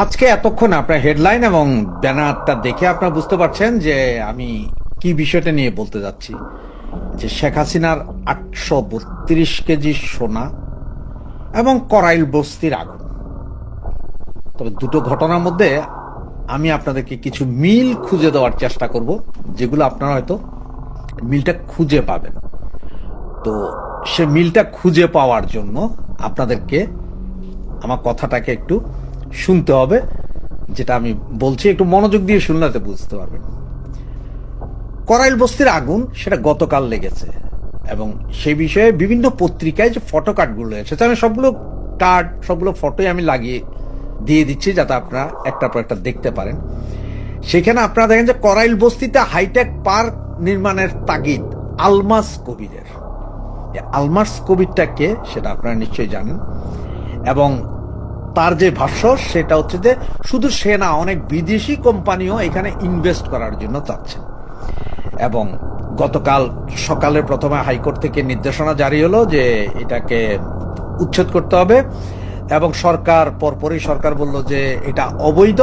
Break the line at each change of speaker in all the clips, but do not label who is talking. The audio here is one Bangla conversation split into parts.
আজকে এতক্ষণ আপনার হেডলাইন এবং ব্যানারটা দেখে আপনারা বুঝতে পারছেন যে আমি কি বিষয়টা নিয়ে বলতে যাচ্ছি, যে শেখ হাসিনার 832 কেজি সোনা এবং করাইল বস্তির আগুন। তবে দুটো ঘটনার মধ্যে আমি আপনাদেরকে কিছু মিল খুঁজে দেওয়ার চেষ্টা করব, যেগুলো আপনারা হয়তো মিলটা খুঁজে পাবেন। তো সে মিলটা খুঁজে পাওয়ার জন্য আপনাদেরকে আমার কথাটাকে একটু শুনতে হবে। যেটা আমি বলছি একটু মনোযোগ দিয়ে শুনলে বুঝতে পারবেন। করাইল বস্তির আগুন সেটা গতকাল লেগেছে এবং সেই বিষয়ে বিভিন্ন পত্রিকায় যে ফটো কার্ডগুলো এসেছে, আমি সবগুলো ফটোই আমি লাগিয়ে দিয়ে দিচ্ছি যাতে আপনারা একটার পর একটা দেখতে পারেন। সেখানে আপনারা দেখেন যে করাইল বস্তিতে হাইটেক পার্ক নির্মাণের তাগিদ আলমাস কবিরের। আলমাস কবিরটা কে সেটা আপনারা নিশ্চয়ই জানেন, এবং তার যে ভাষ্য সেটা হচ্ছে যে শুধু সে না, অনেক বিদেশি কোম্পানিও এখানে ইনভেস্ট করার জন্য চাচ্ছে। এবং গতকাল সকালে প্রথমে হাইকোর্ট থেকে নির্দেশনা জারি হলো যে এটাকে উচ্ছেদ করতে হবে, এবং পরপরই সরকার বলল যে এটা অবৈধ।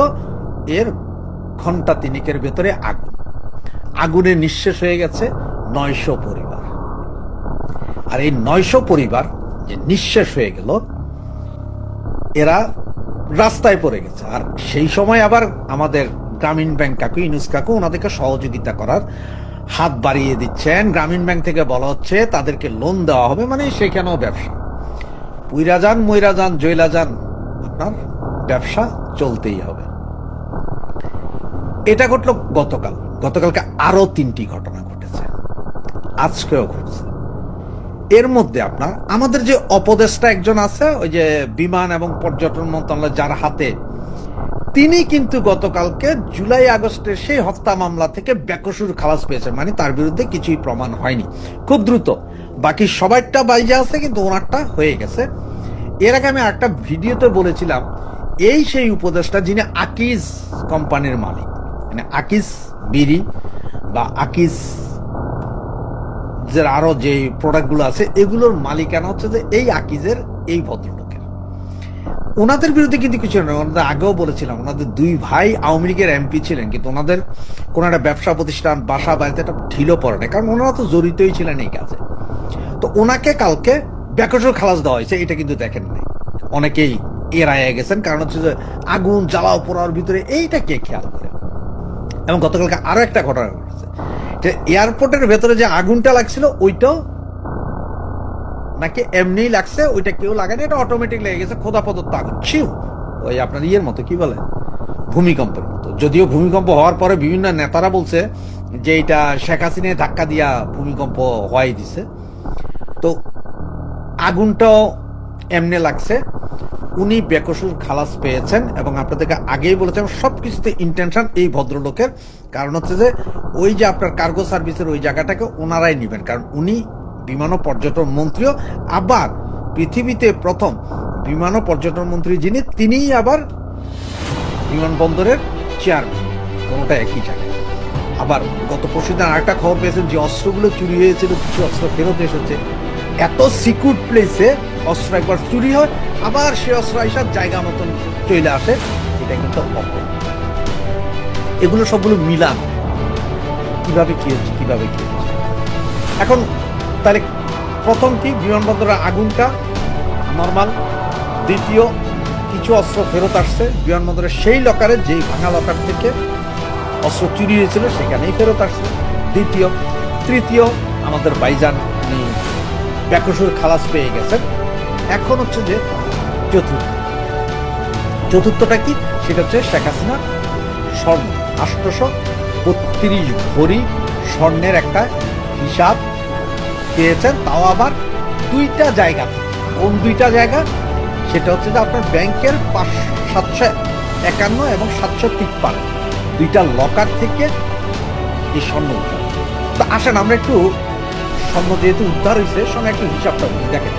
এর ঘন্টা তিনেকের ভেতরে আগুনে নিঃশেষ হয়ে গেছে 900 পরিবার। আর এই 900 পরিবার যে নিঃশেষ হয়ে গেল, এরা রাস্তায় পড়ে গেছে। আর সেই সময় আবার আমাদের গ্রামীণ ব্যাংক কাকু, ইউনুস কাকু, ওনাদেরকে সহযোগিতা করার হাত বাড়িয়ে দিচ্ছেন। গ্রামীণ ব্যাংক থেকে বলা হচ্ছে তাদেরকে লোন দেওয়া হবে, মানে সেখানেও ব্যবসা। পুইরা যান, মইরা যান, জয়লা যান, আপনার ব্যবসা চলতেই হবে। এটা ঘটলো গতকালকে আরো 3টি ঘটনা ঘটেছে, আজকেও ঘটছে। এর মধ্যে আপনার আমাদের যে উপদেষ্টা একজন আছে, ওই যে বিমান এবং পর্যটন মন্ত্রণালয় যার হাতে, তিনি কিন্তু গতকালকে জুলাই আগস্টের সেই হত্যা মামলা থেকে বেকসুর খালাস পেয়েছেন। মানে তার বিরুদ্ধে কিছুই প্রমাণ হয়নি, খুব দ্রুত। বাকি সবাইটা বাইজে আছে, কিন্তু ওনারটা হয়ে গেছে। এর আগে আমি একটা ভিডিওতে বলেছিলাম, এই সেই উপদেষ্টা যিনি আকিজ কোম্পানির মালিক, মানে আকিজ বিড়ি বা আকিজ আরো যে প্রোডাক্টগুলো আছে, এগুলোর মালিকানা হচ্ছে যে এই আকিজের এই ভদ্রলোকের। ওনাদের বিরুদ্ধে কিন্তু কিছু না, ওনাদের আগেও বলেছিলাম, ওনাদের 2 ভাই আওয়ামী লীগের এমপি ছিলেন, কিন্তু ওনাদের কোন একটা ব্যবসা প্রতিষ্ঠান, বাসা বাড়িতে একটা ঢিলও পড়ে না, কারণ ওনারা তো জড়িতই ছিলেন এই কাজে। তো ওনাকে কালকে বেকসুর খালাস দেওয়া হয়েছে, এটা কিন্তু দেখেন নাই, অনেকেই এড়াইয়া গেছেন। কারণ হচ্ছে যে আগুন জ্বালাও পোড়ার ভিতরে এইটা কে খেয়াল করে। এবং গতকালকে আরো একটা ঘটনা ঘটেছে, যে এয়ারপোর্টের ভেতরে যে আগুনটা লাগছিল ওইটাও নাকি এমনিই লাগছে, ওইটা কেউ লাগায়নি, এটা অটোমেটিক লেগে গেছে, খোদা প্রদত্ত আগুন। ছিউ, ওই আপনার ইয়ের মতো, কি বলে, ভূমিকম্পের মতো। যদিও ভূমিকম্প হওয়ার পরে বিভিন্ন নেতারা বলছে যে এটা শেখ হাসিনায় ধাক্কা দিয়া ভূমিকম্প হওয়াই দিছে। তো আগুনটাও এমনি লাগছে। উনি বেকসুর খালাস পেয়েছেন, এবং আপনাদেরকে আগেই বলেছেন সবকিছুতে ইন্টেনশন এই ভদ্রলোকের। কারণ হচ্ছে যে ওই যে আপনার কার্গো সার্ভিসের ওই জায়গাটাকে ওনারাই নেবেন, কারণ উনি বিমান ও পর্যটন মন্ত্রীও, আবার পৃথিবীতে প্রথম বিমান ও পর্যটন মন্ত্রী যিনি, তিনিই আবার বিমানবন্দরের চেয়ারম্যান, কোনোটা একই জায়গায়। আবার গত পরশুদিন আরেকটা খবর পেয়েছেন যে অস্ত্রগুলো চুরি হয়েছিল, কিছু অস্ত্র ফেরত এসেছে। এত সিকিউর প্লেসে অস্ত্র একবার চুরি হয়, আবার সে অস্ত্র আইসার জায়গা মতন চলে আসে, এটা কিন্তু অপরাধ। এগুলো সবগুলো মিলান, কিভাবে কি হচ্ছে। এখন তাহলে প্রথম কি, বিমানবন্দরের আগুনটা নর্মাল। দ্বিতীয়, কিছু অস্ত্র ফেরত আসছে বিমানবন্দরের সেই লকারে, যেই ভাঙা লকার থেকে অস্ত্র চুরি হয়েছিল সেখানেই ফেরত আসছে। তৃতীয়, আমাদের ভাইজান উনি বেকসুর খালাস পেয়ে গেছেন। এখন হচ্ছে যে চতুর্থটা কি, সেটা হচ্ছে শেখ হাসিনা স্বর্ণ 832 ভরি স্বর্ণের একটা হিসাব পেয়েছেন, তাও আবার 2টা জায়গা। কোন 2টা জায়গা? সেটা হচ্ছে যে আপনার ব্যাংকের 751 এবং 753 2টা লকার থেকে এই স্বর্ণ উদ্ধার। তো আসেন আমরা একটু স্বর্ণ যেহেতু উদ্ধার হয়েছে, সঙ্গে একটু হিসাবটা বুঝি। দেখেন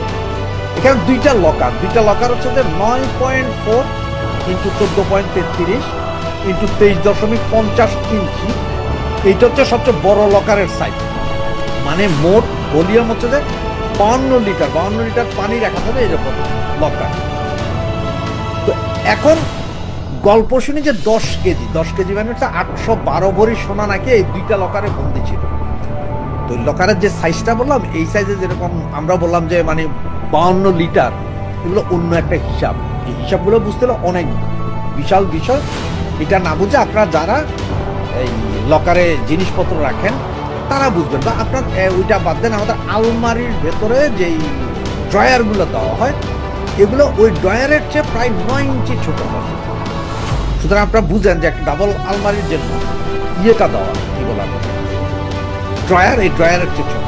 এখানে 2টা লকার হচ্ছে যে 9.4 ইন্টু 14.33 ইন্টু 23.50 ইঞ্চি। এইটা হচ্ছে সবচেয়ে বড় লকারের সাইজ, মানে মোট ভলিউম হচ্ছে যে 52 লিটার পানি রাখা যাবে এরকম লকার। তো এখন গল্প শুনি যে 10 কেজি মানে হচ্ছে 812 ভরি সোনা নাকি এই দুইটা লকারে বন্দি ছিল। তো লকারের যে সাইজটা বললাম, এই সাইজে যেরকম আমরা বললাম যে মানে 52 লিটার, এগুলো অন্য একটা হিসাব। এই হিসাবগুলো বুঝতে হলে অনেক বিশাল বিষয়। এটা না বুঝে আপনারা যারা এই লকারে জিনিসপত্র রাখেন তারা বুঝবেন। বা আপনার ওইটা বাদ দেন, আমাদের আলমারির ভেতরে যেই ড্রয়ারগুলো দেওয়া হয়, এগুলো ওই ড্রয়ারের চেয়ে প্রায় 9 ইঞ্চি ছোট হয়। সুতরাং আপনারা বুঝেন যে একটা ডাবল আলমারির জন্য ইয়েটা দেওয়া কি বলা ড্রয়ার, এই ড্রয়ারের চেয়ে ছোট।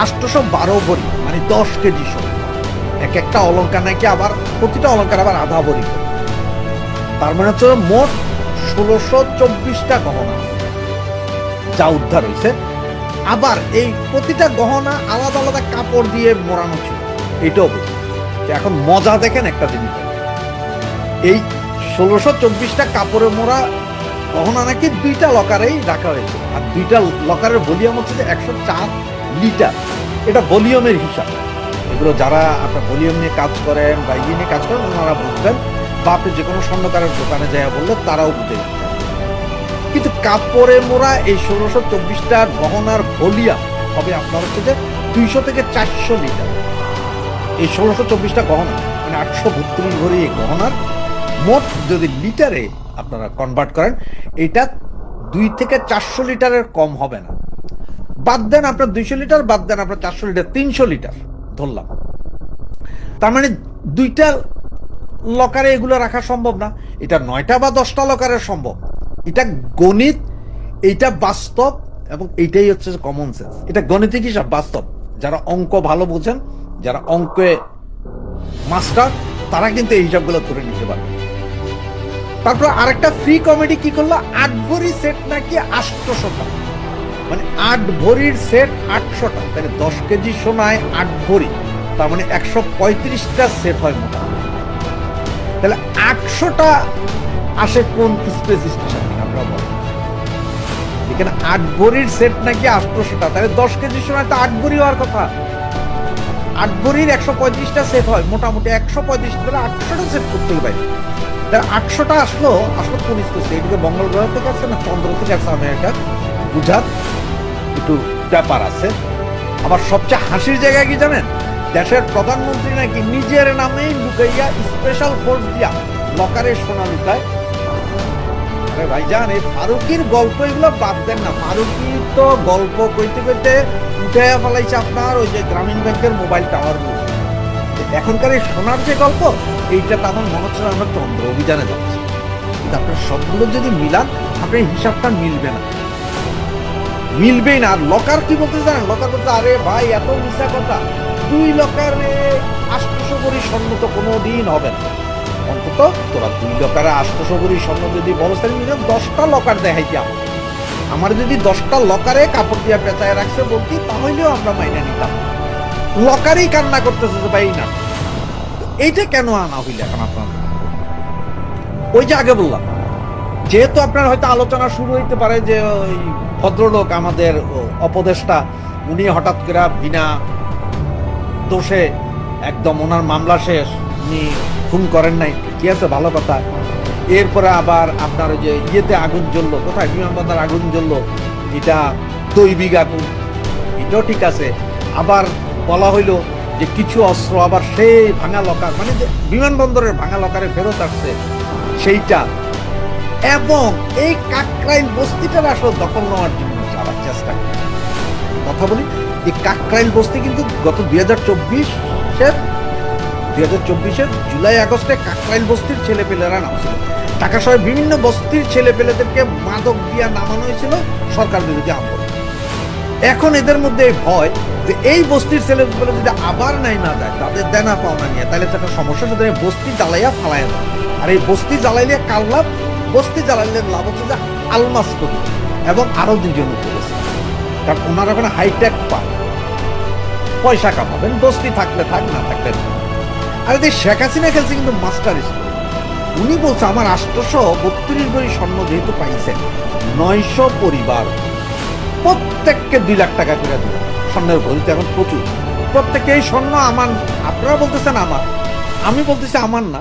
812 ভরি মানে 10 কেজি সোনা। এক একটা অলঙ্কার নাকি আবার প্রতিটা অলঙ্কার আবার আধা ভরি। তার মানে হচ্ছে মোট 1624টা গহনা যা উদ্ধার হয়েছে। আবার এই প্রতিটা গহনা আলাদা আলাদা কাপড় দিয়ে মোড়ানো ছিল। এটাও বুঝি। এখন মজা দেখেন একটা জিনিস, এই 1624টা কাপড়ে মোড়া গহনা নাকি 2টা লকারেই রাখা হয়েছে। আর 2টা লকারের ভলিউম হচ্ছে যে 104 লিটার। এটা ভলিউমের হিসাব। এগুলো যারা আপনার ভলিউম নিয়ে কাজ করেন বা ইয়ে নিয়ে কাজ করেন ওনারা বুঝবেন, বা আপনি যে কোনো স্বর্ণকারের দোকানে যায় বললে তারাও বুঝে দিতে। কিন্তু কাপড়ে মোড়া এই 1624টা গহনার ভলিউম হবে আপনার হচ্ছে যে 200 থেকে 400 লিটার। এই 1624টা গহনা মানে 832 ভরি এই গহনার মোট যদি লিটারে আপনারা কনভার্ট করেন, এটা 2 থেকে 400 লিটারের কম হবে না। বাদ দেন আপনার 200 লিটার, বাদ দেন আপনার 400 লিটার, 300 লিটার ধরলাম। তার মানে 2টা লকারে এগুলো রাখা সম্ভব না। এটা 9টা বা 10টা লকারে সম্ভব। এটা গণিত, এইটা বাস্তব, এবং এইটাই হচ্ছে কমন সেন্স। এটা গণিতিক হিসাব, বাস্তব। যারা অঙ্ক ভালো বোঝেন, যারা অঙ্কে মাস্টার, তারা কিন্তু এই হিসাবগুলো ধরে নিতে পারবে। তারপর আরেকটা ফ্রি কমেডি কি করলো, 8 ভরি সেট নাকি 800 টাকা। মানে 8 ভরির সেট 800 টাকা। তাহলে 10 কেজি সোনায় 8 ভরি, তার মানে 135টা সেট হয় মোটামুটি। তাহলে 800টা আসে কোন স্পেসিস্টেশন থেকে আমরা বলি? এখানে 8 ভরির সেট নাকি 800 টাকা। তাহলে 10 কেজি সোনায় তো 8 ভরি হওয়ার কথা। 8 ভরির 135টা সেট হয় মোটামুটি 135, তাহলে 800টা সেট করতে হবে। 800টা আসলো কোন স্পেসে? এদিকে মঙ্গল গ্রহ থেকে আসছে না চন্দ্র থেকে আসছে? আমেরিকা বুঝার একটু ব্যাপার আছে। আবার সবচেয়ে হাসির জায়গা কি জানেন? দেশের প্রধানমন্ত্রী নাকি নিজের নামেই লুকাইয়া স্পেশাল ফোর্স দিয়া লকারে সোনা লুকায়। আরে ভাইজান, এই ফারুকির গল্প এগুলো বাদ দেন না। ফারুকি তো গল্প কইতে কইতে উঠাইয়া ফেলাইছে আপনার ওই যে গ্রামীণ ব্যাংকের মোবাইল টাওয়ার। এখনকার এই সোনার যে গল্প, এইটা তো আমার মনে হচ্ছে আমরা চন্দ্র অভিযানে যাচ্ছি। কিন্তু আপনার সবগুলো যদি মিলান, আপনার হিসাবটা মিলবে না, মিলবেই না। আর লকার কি বলতে জানেন? লকার বলতে, আরে ভাই এত মিশা কথা, 2 লকারে 800 ভরি স্বর্ণ তো কোনোদিন হবে না। অন্তত তোরা 2 লকারে 800 ভরি স্বর্ণ যদি বড় সারি 10টা লকার দেখাইতে আমার যদি 10টা লকারে কাপড় দিয়ে পেঁচায় রাখছে বলতি, তাহলেও আমরা মাইনে নিতাম। লকারেই কান্না করতেছে যে ভাই না, এইটা কেন আনা হইলে এখন আপনার? ওই যে আগে বললাম, যেহেতু আপনার হয়তো আলোচনা শুরু হইতে পারে যে ওই ভদ্রলোক আমাদের উপদেষ্টা, উনি হঠাৎ করে বিনা দোষে একদম ওনার মামলা শেষ, উনি খুন করেন নাই, ঠিক আছে, ভালো কথা। এরপরে আবার আপনার ওই যে ইয়েতে আগুন জ্বললো, কোথায় বিমানবন্দর আগুন জ্বললো, এটা দৈবিক আগুন, এটাও ঠিক আছে। আবার বলা হইলো যে কিছু অস্ত্র আবার সেই ভাঙা লকার, মানে যে বিমানবন্দরের ভাঙা লকারে ফেরত আসছে সেইটা, এবং এই কাকরাইল বস্তিটার আসলে দখল নেওয়ার জন্য যাওয়ার চেষ্টা করছে। কথা বলি, এই কাকরাইল বস্তি কিন্তু গত 2024-এর জুলাই আগস্টে কাকরাইল বস্তির ছেলেপেলেরা নামছিল। ঢাকা শহরের বিভিন্ন বস্তির ছেলেপেলেদেরকে মাদক দিয়া নামানো হয়েছিল সরকার বিরোধী আন্দোলন। এখন এদের মধ্যে ভয় যে এই বস্তির ছেলেপেলে যদি আবার নাই না যায় তাদের দেনা পাওনা নিয়ে, তাহলে তো একটা সমস্যা। সুতরাং বস্তি জ্বালাইয়া ফালাই না। আর এই বস্তি জ্বালাইলে কার লাভ? বস্তি জ্বালাইলে লাভ হচ্ছে যে আলমাস কবি এবং আরো 2জন করেছে। কারণ ওনারা ওখানে হাইটেক পান, পয়সা কামাবেন, বস্তি থাকলে থাক, না থাকলে না। আর এই শেখ হাসিনা খেলছে কিন্তু মাস্টার স্কুল। উনি বলছে আমার 832 ভরি স্বর্ণ যেহেতু পাইছেন, 900 পরিবার প্রত্যেককে 2 লাখ টাকা করে দেবে। স্বর্ণের ভরিতে এখন প্রচুর, প্রত্যেকে এই স্বর্ণ আমার। আপনারা বলতেছেন আমার, আমি বলতেছি আমার না।